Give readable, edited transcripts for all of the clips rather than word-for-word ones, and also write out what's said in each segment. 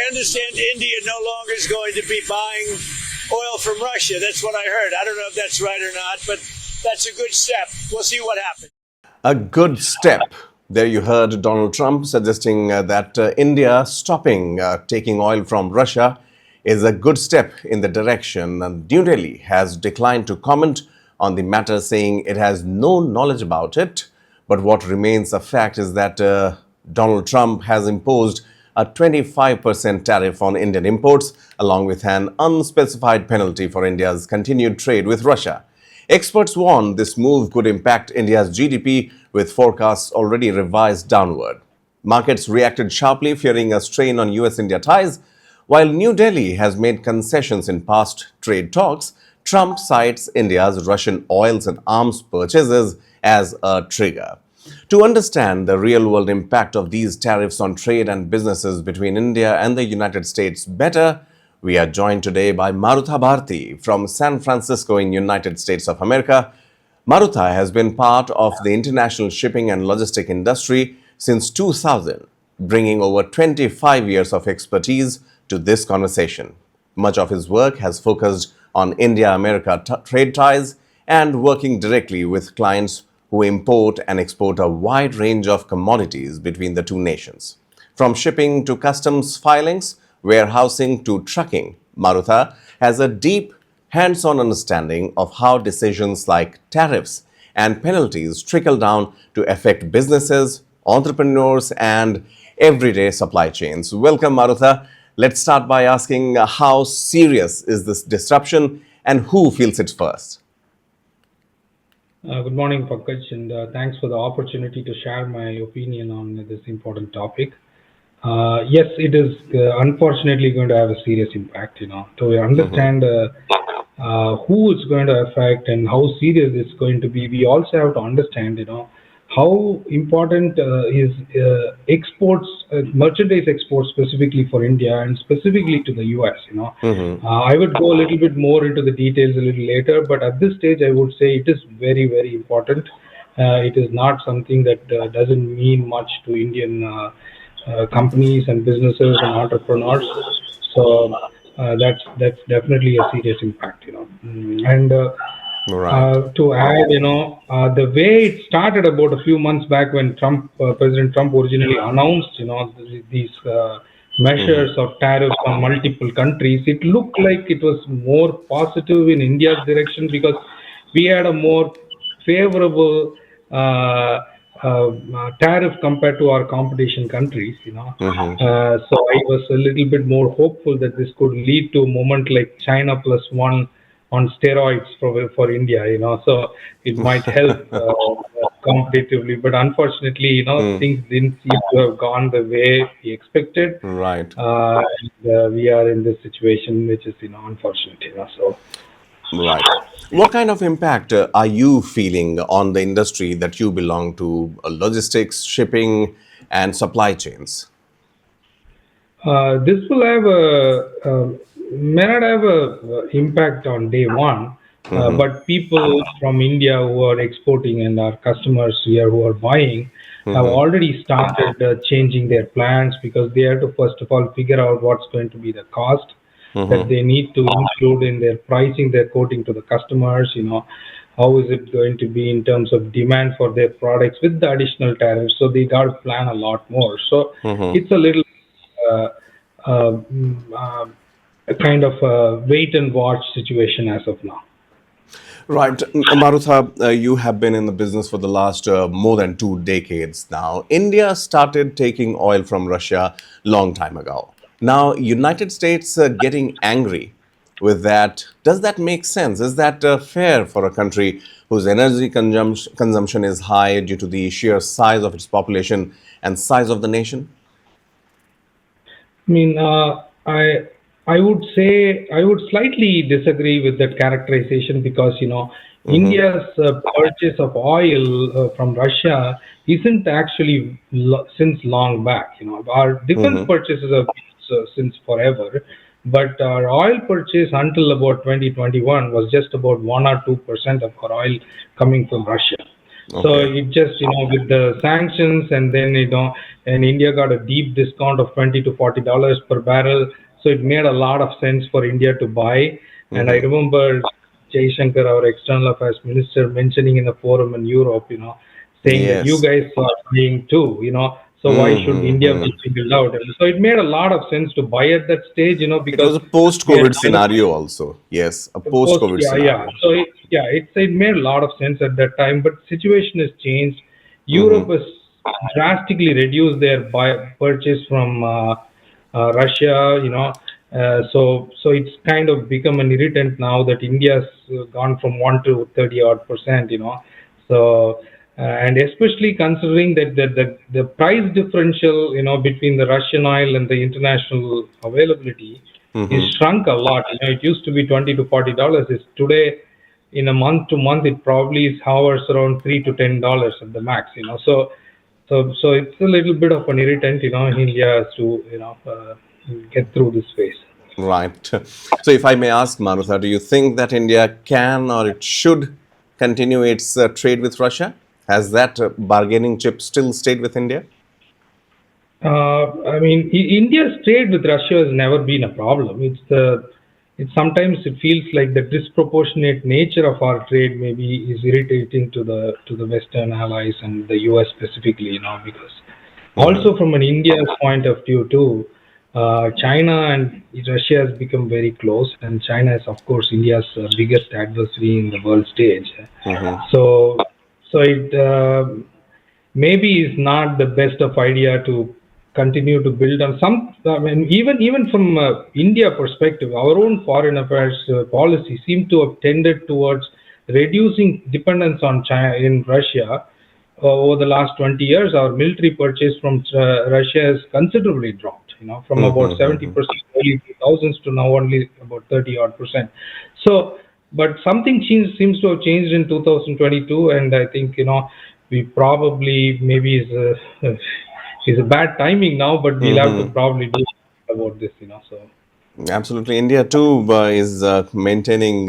understand India no longer is going to be buying oil from Russia. That's what I heard. I don't know if that's right or not, but that's a good step. We'll see what happens. A good step. There you heard Donald Trump suggesting that India stopping taking oil from Russia is a good step in the direction. And New Delhi has declined to comment on the matter, saying it has no knowledge about it. But what remains a fact is that Donald Trump has imposed a 25% tariff on Indian imports, along with an unspecified penalty for India's continued trade with Russia. Experts warn this move could impact India's GDP, with forecasts already revised downward. Markets reacted sharply, fearing a strain on US-India ties. While New Delhi has made concessions in past trade talks, Trump cites India's Russian oils and arms purchases as a trigger. To understand the real-world impact of these tariffs on trade and businesses between India and the United States better, we are joined today by Marutha Bharati from San Francisco in United States of America. Marutha has been part of the international shipping and logistic industry since 2000, bringing over 25 years of expertise to this conversation. Much of his work has focused on India-America trade ties and working directly with clients who import and export a wide range of commodities between the two nations. From shipping to customs filings, warehousing to trucking, Marutha has a deep hands-on understanding of how decisions like tariffs and penalties trickle down to affect businesses, entrepreneurs, and everyday supply chains. Welcome, Marutha. Let's start by asking how serious is this disruption and who feels it first? Good morning, Pankaj, and thanks for the opportunity to share my opinion on this important topic. Yes, it is unfortunately going to have a serious impact. To understand who it's going to affect and how serious it's going to be, we also have to understand, how important is exports, merchandise exports specifically for India and specifically to the US. I would go a little bit more into the details a little later, but at this stage, I would say it is very, very important. It is not something that doesn't mean much to Indian companies and businesses and entrepreneurs. So that's definitely a serious impact. And Right. to add, the way it started about a few months back when President Trump originally announced, these measures of tariffs on multiple countries, it looked like it was more positive in India's direction because we had a more favorable tariff compared to our competition countries. So I was a little bit more hopeful that this could lead to a moment like China plus one on steroids for India, so it might help competitively. But unfortunately, things didn't seem to have gone the way we expected. Right. And we are in this situation, which is, unfortunate. So. Right. What kind of impact are you feeling on the industry that you belong to, logistics, shipping, and supply chains? This will have may not have a impact on day one, but people from India who are exporting and our customers here who are buying have already started changing their plans because they have to first of all figure out what's going to be the cost that they need to include in their pricing they're quoting to the customers. How is it going to be in terms of demand for their products with the additional tariffs? So they got to plan a lot more. So it's a little a kind of a wait and watch situation as of now. Right. Marutha, you have been in the business for the last more than 2 decades now. India started taking oil from Russia long time ago. Now, United States getting angry with that. Does that make sense? Is that fair for a country whose energy consumption is high due to the sheer size of its population and size of the nation? I mean, I would say I would slightly disagree with that characterization because India's purchase of oil from Russia isn't actually since long back. Our defense purchases have been since forever, but our oil purchase until about 2021 was just about 1 or 2% of our oil coming from Russia. So it just, with the sanctions and then, and India got a deep discount of $20 to $40 per barrel. So it made a lot of sense for India to buy. And I remember Jaishankar, our external affairs minister, mentioning in a forum in Europe, saying that you Yes. guys are buying too, so why should India be singled out? And so it made a lot of sense to buy at that stage, It because was a we are post-COVID kind of scenario also. Yes, a post-COVID yeah, yeah. scenario. So it made a lot of sense at that time, but situation has changed. Europe Mm-hmm. has drastically reduced their purchase from Russia. So it's kind of become an irritant now that India's gone from 1 to 30 odd %. So and especially considering that the price differential, between the Russian oil and the international availability is shrunk a lot. It used to be $20 to $40. It's today, in a month to month, it probably hovers around $3 to $10 at the max. So it's a little bit of an irritant. India has to get through this phase. Right. So, if I may ask, Marutha, do you think that India can or it should continue its trade with Russia? Has that bargaining chip still stayed with India? I mean, India's trade with Russia has never been a problem. It's sometimes it feels like the disproportionate nature of our trade maybe is irritating to the Western allies and the US specifically, because also from an India's point of view too, China and Russia has become very close, and China is of course India's biggest adversary in the world stage. So, so it maybe is not the best of idea to continue to build on some. I mean, even from India perspective, our own foreign affairs policy seem to have tended towards reducing dependence on China in Russia. Over the last 20 years, our military purchase from Russia has considerably dropped. From about 70% early 2000s to now only about 30 odd %. So, but something seems to have changed in 2022, and I think we probably maybe is a bad timing now, but we'll have to probably do about this. So. Absolutely. India too is maintaining,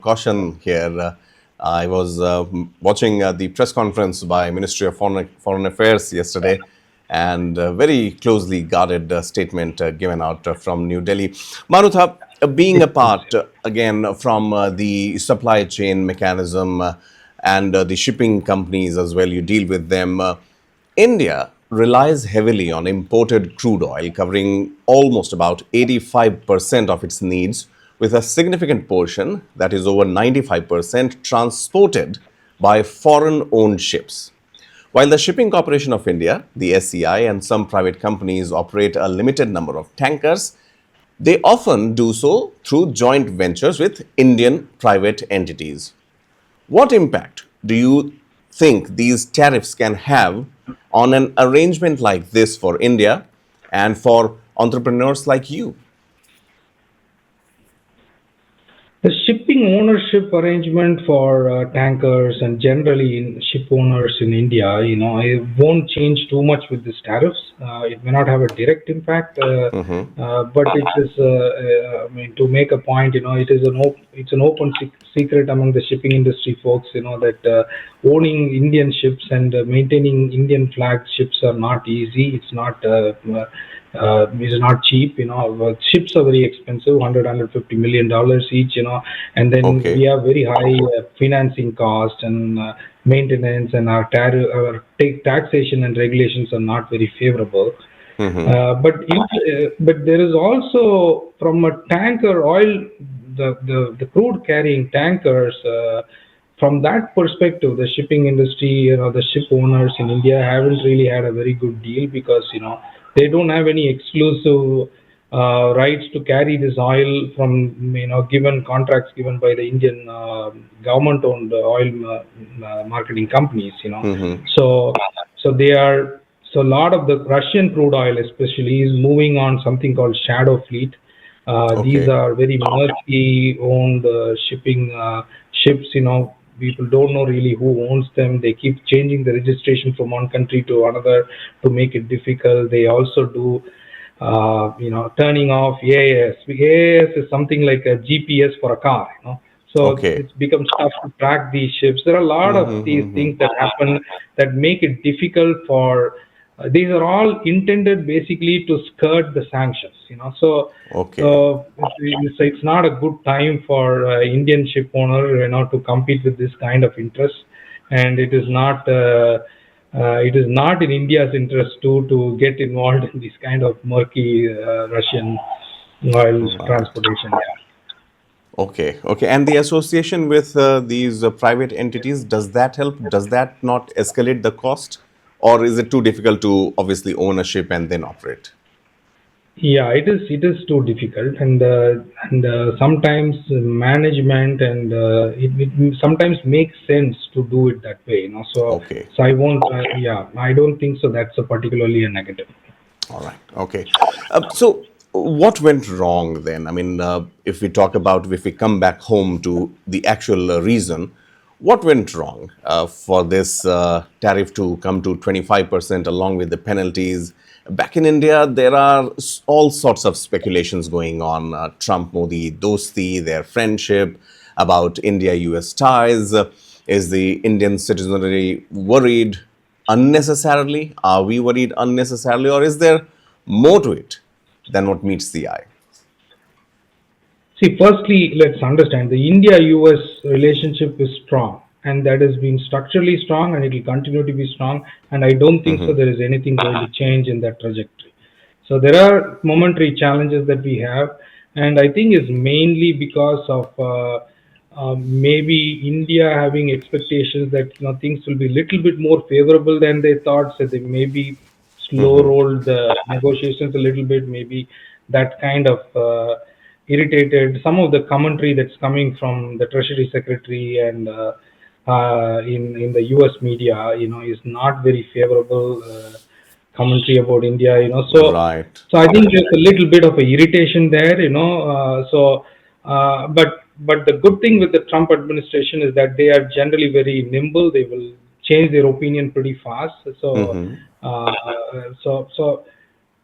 caution here. I was watching the press conference by Ministry of Foreign Affairs yesterday, and very closely guarded statement given out from New Delhi. Marutha, being apart again from the supply chain mechanism and the shipping companies as well, you deal with them. India relies heavily on imported crude oil, covering almost about 85% of its needs, with a significant portion, that is over 95%, transported by foreign-owned ships. While the Shipping Corporation of India, the SCI, and some private companies operate a limited number of tankers, they often do so through joint ventures with Indian private entities. What impact do you think these tariffs can have on an arrangement like this for India and for entrepreneurs like you? The shipping ownership arrangement for tankers and generally ship owners in India, it won't change too much with these tariffs. It may not have a direct impact, but it is. I mean, to make a point, it's an open secret among the shipping industry folks, that owning Indian ships and maintaining Indian flagged ships are not easy. It's not cheap. Ships are very expensive, $150 million each. And then Okay. we have very high financing costs and maintenance, and our taxation and regulations are not very favorable. But there is also, from a tanker oil, the crude carrying tankers. From that perspective, the shipping industry, the ship owners in India haven't really had a very good deal, because they don't have any exclusive rights to carry this oil from given contracts given by the Indian government-owned oil marketing companies. So they are. So a lot of the Russian crude oil, especially, is moving on something called shadow fleet. These Okay. are very murky-owned shipping ships. People don't know really who owns them. They keep changing the registration from one country to another to make it difficult. They also do, turning off AAS. AAS is something like a GPS for a car. So Okay. it's become tough to track these ships. There are a lot of these things that happen that make it difficult for these are all intended basically to skirt the sanctions. So Okay. it's not a good time for Indian ship owner, to compete with this kind of interest, and it is not in India's interest to get involved in this kind of murky Russian oil Right. transportation. Yeah. Okay. Okay. And the association with these private entities, does that help? Does that not escalate the cost? Or is it too difficult to obviously own a ship and then operate? Yeah, it is too difficult, and sometimes management and it sometimes makes sense to do it that way. Okay. So I won't. Yeah, I don't think so. That's a particularly a negative. All right. Okay. So, what went wrong then? I mean, if we talk about, if we come back home to the actual reason, what went wrong for this tariff to come to 25% along with the penalties? Back in India, there are all sorts of speculations going on. Trump Modi dosti, their friendship, about India US ties. Is the Indian citizenry worried unnecessarily? Are we worried unnecessarily, or is there more to it than what meets the eye? See, firstly, let's understand the India-US relationship is strong, and that has been structurally strong, and it will continue to be strong. And I don't think so. There is anything going to change in that trajectory. So there are momentary challenges that we have, and I think it's mainly because of maybe India having expectations that things will be a little bit more favorable than they thought. So they maybe slow rolled the negotiations a little bit. Maybe that kind of irritated some of the commentary that's coming from the Treasury Secretary and in the U.S. media. Is not very favorable. Commentary about India, Right. so I think there's a little bit of a irritation there, but the good thing with the Trump administration is that they are generally very nimble. They will change their opinion pretty fast. Uh, so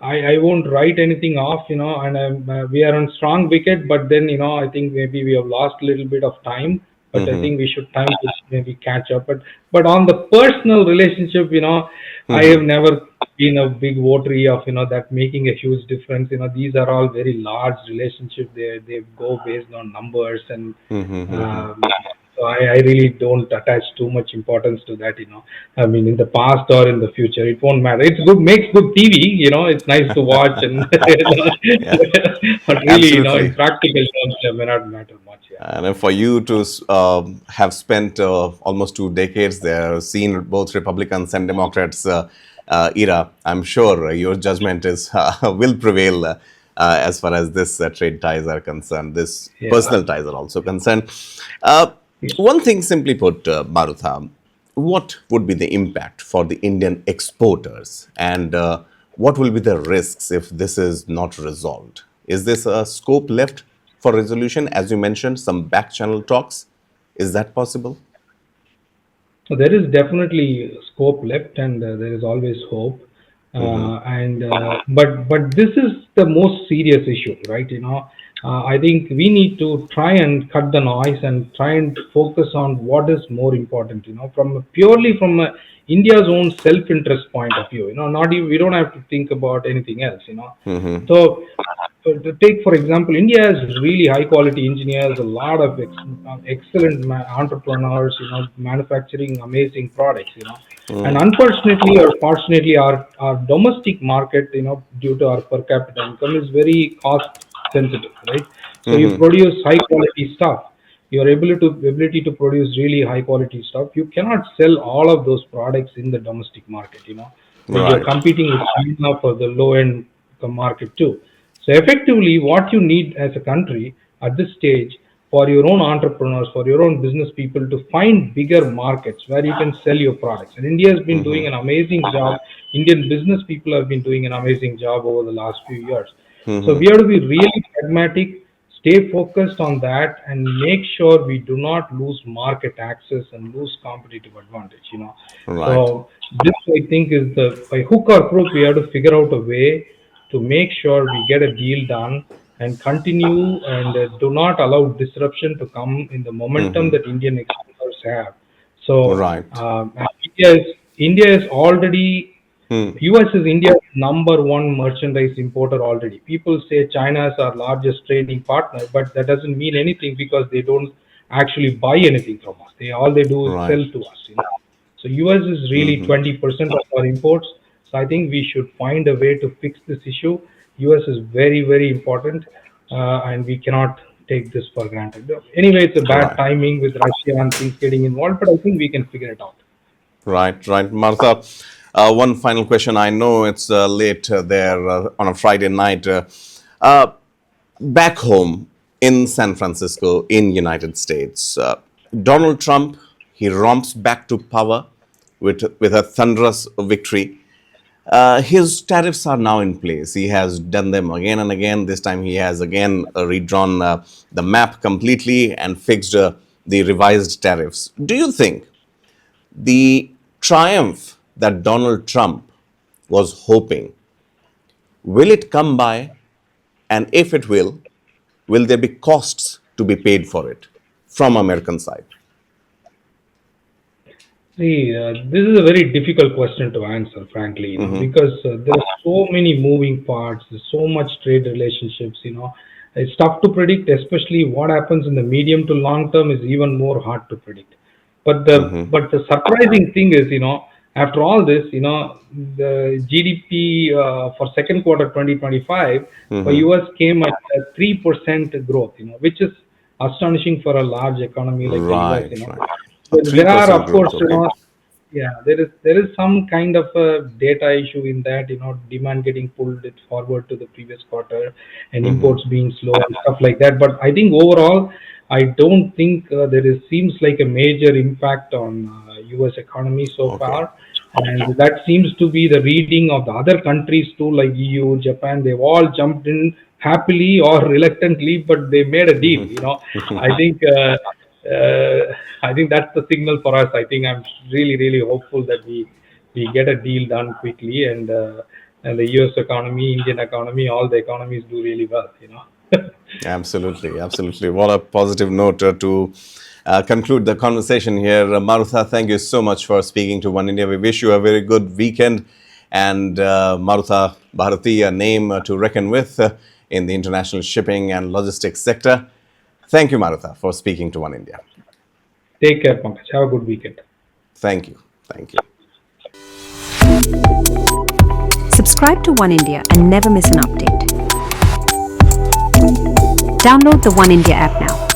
I won't write anything off, and we are on strong wicket, but then, I think maybe we have lost a little bit of time, but I think we should time to maybe catch up. But on the personal relationship, I have never been a big votary of, that making a huge difference. These are all very large relationships. They go based on numbers, and um, so I really don't attach too much importance to that. I mean, in the past or in the future, it won't matter. It's good, makes good TV. It's nice to watch, and Yeah. but really, in Absolutely. practical terms, it may not matter much. Yeah. And for you to have spent almost 2 decades there, seen both Republicans and Democrats era, I'm sure your judgment is will prevail as far as this trade ties are concerned. This Yeah. personal ties are also concerned. Uh, One thing, simply put, Marutha, what would be the impact for the Indian exporters, and what will be the risks if this is not resolved? Is this a scope left for resolution? As you mentioned, some back channel talks. Is that possible? So there is definitely scope left, and there is always hope. And but this is the most serious issue, right? I think we need to try and cut the noise and try and focus on what is more important. From India's own self-interest point of view. Not even, we don't have to think about anything else. So, to take for example, India has really high quality engineers, a lot of excellent entrepreneurs, manufacturing amazing products, and unfortunately or fortunately, our domestic market, due to our per capita income, is very cost sensitive, right? So you produce high quality stuff. Your ability to produce really high quality stuff, you cannot sell all of those products in the domestic market. You're Right. competing with China for the low end market too. So effectively, what you need as a country at this stage, for your own entrepreneurs, for your own business people, to find bigger markets where you can sell your products. And India has been doing an amazing job. Indian business people have been doing an amazing job over the last few years. So we have to be really pragmatic, stay focused on that, and make sure we do not lose market access and lose competitive advantage. Right. So this, I think, is the, by hook or crook, we have to figure out a way to make sure we get a deal done and continue, and do not allow disruption to come in the momentum that Indian exporters have. So Right. India is already US is India's number one merchandise importer already. People say China is our largest trading partner, but that doesn't mean anything because they don't actually buy anything from us. All they do is Right. sell to us. So US is really 20% of our imports. So I think we should find a way to fix this issue. US is very, very important, and we cannot take this for granted. Anyway, it's a bad Right. timing with Russia and things getting involved, but I think we can figure it out. Right, right. Martha, one final question. I know it's late there on a Friday night. Uh, Back home in San Francisco, in United States, Donald Trump, he romps back to power with a thunderous victory. His tariffs are now in place. He has done them again and again. This time he has again redrawn the map completely and fixed the revised tariffs. Do you think the triumph that Donald Trump was hoping, will it come by? And if it will there be costs to be paid for it from American side? See, this is a very difficult question to answer, frankly, because there are so many moving parts, there's so much trade relationships, It's tough to predict, especially what happens in the medium to long term is even more hard to predict. But the surprising thing is, after all this, the GDP for second quarter 2025 for US came at 3% growth, which is astonishing for a large economy like the US, Right, right. A There are, 3% of course, growth. Okay. yeah, there is some kind of a data issue in that, demand getting pulled it forward to the previous quarter and imports being slow and stuff like that. But I think overall, I don't think seems like a major impact on US economy so Okay. far. And that seems to be the reading of the other countries too, like EU, Japan. They've all jumped in happily or reluctantly, but they made a deal. I think I think that's the signal for us. I think I'm really, really hopeful that we get a deal done quickly, and the US economy, Indian economy, all the economies do really well. Absolutely, absolutely. What a positive note to conclude the conversation here. Marutha, thank you so much for speaking to One India. We wish you a very good weekend. And Marutha Bharati, a name to reckon with in the international shipping and logistics sector. Thank you, Marutha, for speaking to One India. Take care, Pankaj. Have a good weekend. Thank you. Thank you. Subscribe to One India and never miss an update. Download the One India app now.